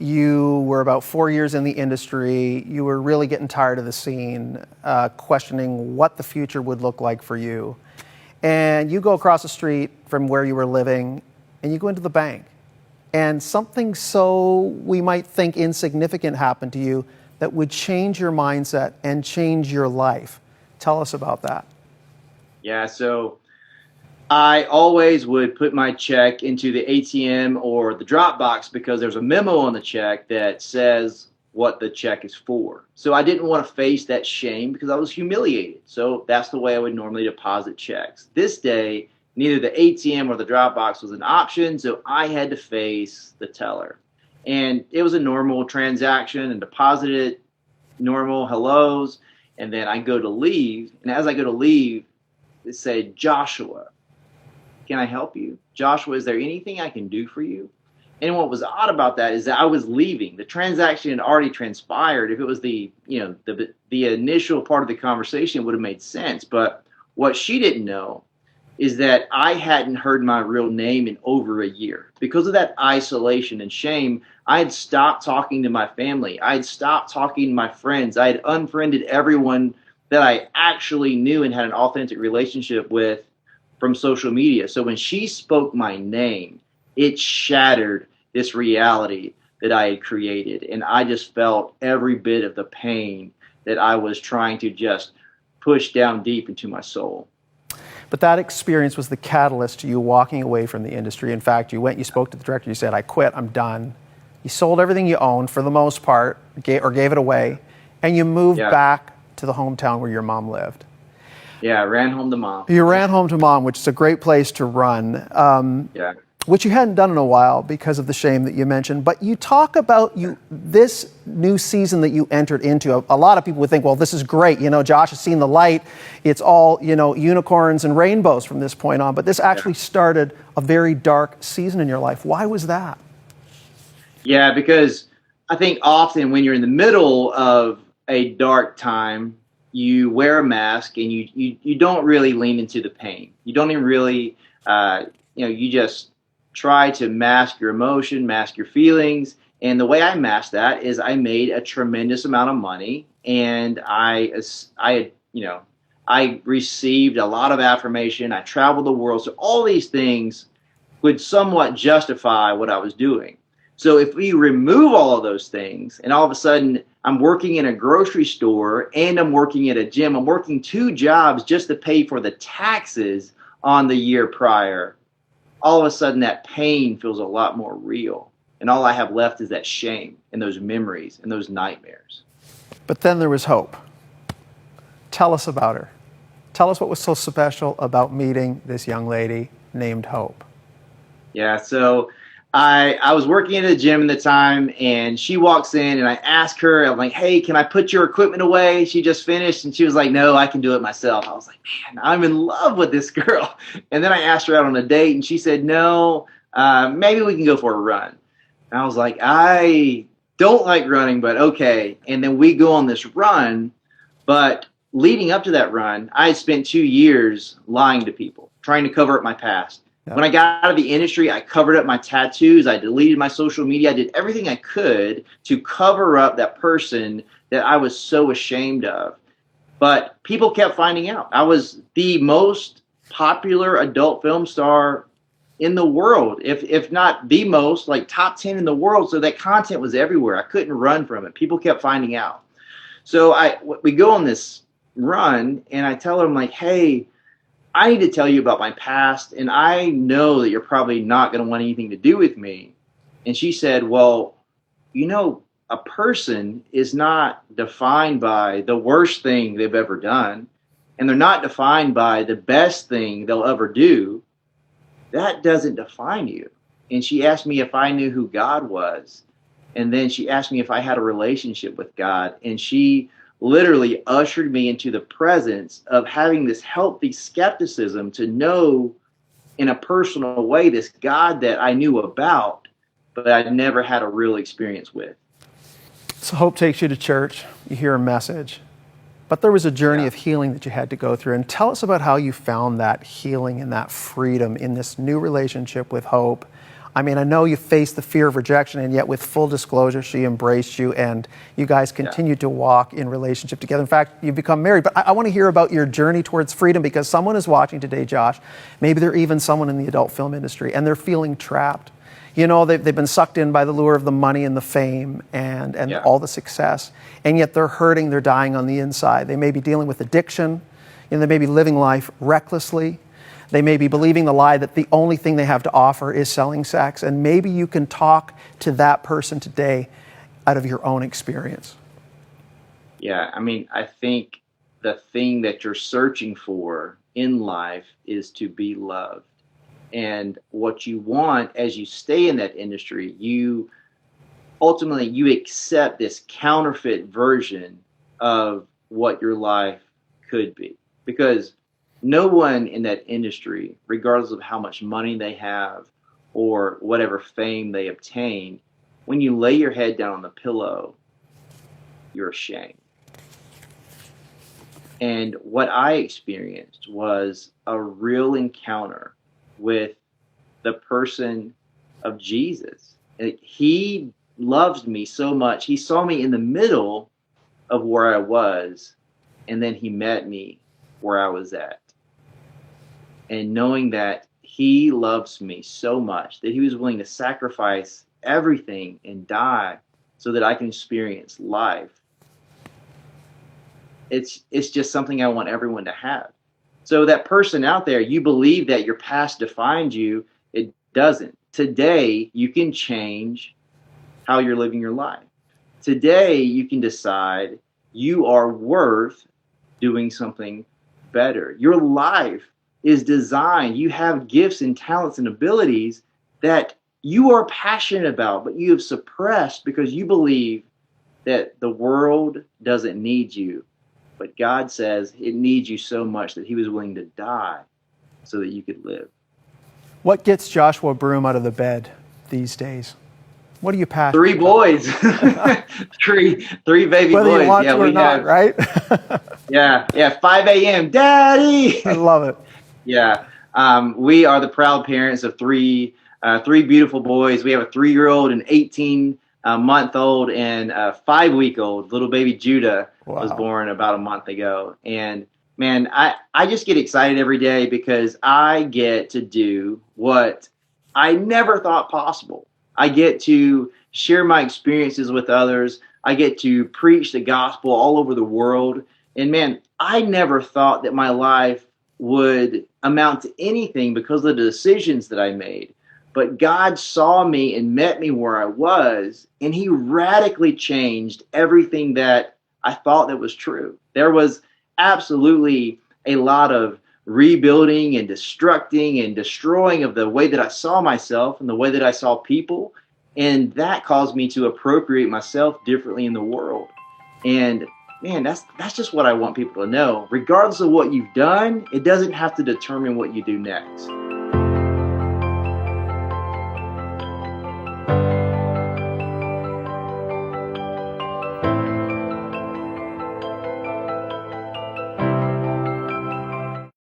You were about 4 years in the industry. You were really getting tired of the scene, questioning what the future would look like for you. And you go across the street from where you were living, and you go into the bank. And something so we might think insignificant happened to you that would change your mindset and change your life. Tell us about that. Yeah, so I always would put my check into the ATM or the drop box because there's a memo on the check that says what the check is for. So I didn't want to face that shame because I was humiliated. So that's the way I would normally deposit checks. This day, neither the ATM or the drop box was an option, so I had to face the teller. And it was a normal transaction and deposited normal hellos. And then I go to leave. And as I go to leave, it said, Joshua, can I help you? Joshua, is there anything I can do for you? And what was odd about that is that I was leaving. The transaction had already transpired. If it was the initial part of the conversation, it would have made sense. But what she didn't know is that I hadn't heard my real name in over a year. Because of that isolation and shame, I had stopped talking to my family. I had stopped talking to my friends. I had unfriended everyone that I actually knew and had an authentic relationship with from social media. So when she spoke my name, it shattered this reality that I had created. And I just felt every bit of the pain that I was trying to just push down deep into my soul. But that experience was the catalyst to you walking away from the industry. In fact, you spoke to the director, you said, I quit, I'm done. You sold everything you owned for the most part, gave it away, and you moved back to the hometown where your mom lived. Yeah, I ran home to mom. You ran home to mom, which is a great place to run. Which you hadn't done in a while because of the shame that you mentioned. But you talk about this new season that you entered into. A lot of people would think, well, this is great. You know, Josh has seen the light. It's all, unicorns and rainbows from this point on. But this actually started a very dark season in your life. Why was that? Yeah, because I think often when you're in the middle of a dark time, you wear a mask and you don't really lean into the pain. You don't even really, you just try to mask your emotion, mask your feelings. And the way I masked that is I made a tremendous amount of money, and I received a lot of affirmation. I traveled the world. So all these things would somewhat justify what I was doing. So if we remove all of those things and all of a sudden I'm working in a grocery store and I'm working at a gym, I'm working 2 jobs just to pay for the taxes on the year prior, all of a sudden that pain feels a lot more real. And all I have left is that shame and those memories and those nightmares. But then there was hope. Tell us about her. Tell us what was so special about meeting this young lady named Hope. Yeah, so I was working at a gym at the time, and she walks in, and I ask her, I'm like, hey, can I put your equipment away? She just finished, and she was like, no, I can do it myself. I was like, man, I'm in love with this girl. And then I asked her out on a date, and she said, no, maybe we can go for a run. And I was like, I don't like running, but okay. And then we go on this run, but leading up to that run, I had spent 2 years lying to people, trying to cover up my past. When I got out of the industry, I covered up my tattoos. I deleted my social media. I did everything I could to cover up that person that I was so ashamed of. But people kept finding out. I was the most popular adult film star in the world, if not the most, like top 10 in the world. So that content was everywhere. I couldn't run from it. People kept finding out. So we go on this run, and I tell her, I'm like, hey, I need to tell you about my past, and I know that you're probably not going to want anything to do with me. And she said, well, a person is not defined by the worst thing they've ever done, and they're not defined by the best thing they'll ever do. That doesn't define you. And she asked me if I knew who God was. And then she asked me if I had a relationship with God. And she literally ushered me into the presence of having this healthy skepticism to know in a personal way this God that I knew about, but I'd never had a real experience with. So Hope takes you to church, you hear a message, but there was a journey of healing that you had to go through. And tell us about how you found that healing and that freedom in this new relationship with Hope. I mean, I know you faced the fear of rejection, and yet with full disclosure, she embraced you, and you guys continued to walk in relationship together. In fact, you've become married. But I want to hear about your journey towards freedom, because someone is watching today, Josh. Maybe they're even someone in the adult film industry, and they're feeling trapped. You know, they've been sucked in by the lure of the money and the fame and all the success, and yet they're hurting, they're dying on the inside. They may be dealing with addiction, and they may be living life recklessly. They may be believing the lie that the only thing they have to offer is selling sex, and maybe you can talk to that person today out of your own experience. Yeah, I mean, I think the thing that you're searching for in life is to be loved. And what you want as you stay in that industry, you ultimately you accept this counterfeit version of what your life could be. Because no one in that industry, regardless of how much money they have or whatever fame they obtain, when you lay your head down on the pillow, you're ashamed. And what I experienced was a real encounter with the person of Jesus. He loved me so much. He saw me in the middle of where I was, and then he met me where I was at. And knowing that he loves me so much that he was willing to sacrifice everything and die so that I can experience life. It's just something I want everyone to have. So that person out there, you believe that your past defined you. It doesn't. Today, you can change how you're living your life. Today, you can decide you are worth doing something better. Your life is designed. You have gifts and talents and abilities that you are passionate about, but you have suppressed because you believe that the world doesn't need you. But God says it needs you so much that he was willing to die so that you could live. What gets Joshua Broom out of the bed these days? What are you passionate Three boys. three baby Whether boys. you want Yeah, to or we not, have, right? yeah, 5 a.m. Daddy. I love it. Yeah. We are the proud parents of three beautiful boys. We have a 3-year-old, an 18-month-old, and a 5-week-old. Little baby Judah was born about a month ago. And man, I just get excited every day because I get to do what I never thought possible. I get to share my experiences with others. I get to preach the gospel all over the world. And man, I never thought that my life would amount to anything because of the decisions that I made. But God saw me and met me where I was, and he radically changed everything that I thought that was true. There was absolutely a lot of rebuilding and destructing and destroying of the way that I saw myself and the way that I saw people. And that caused me to appropriate myself differently in the world. And man, that's just what I want people to know. Regardless of what you've done, it doesn't have to determine what you do next.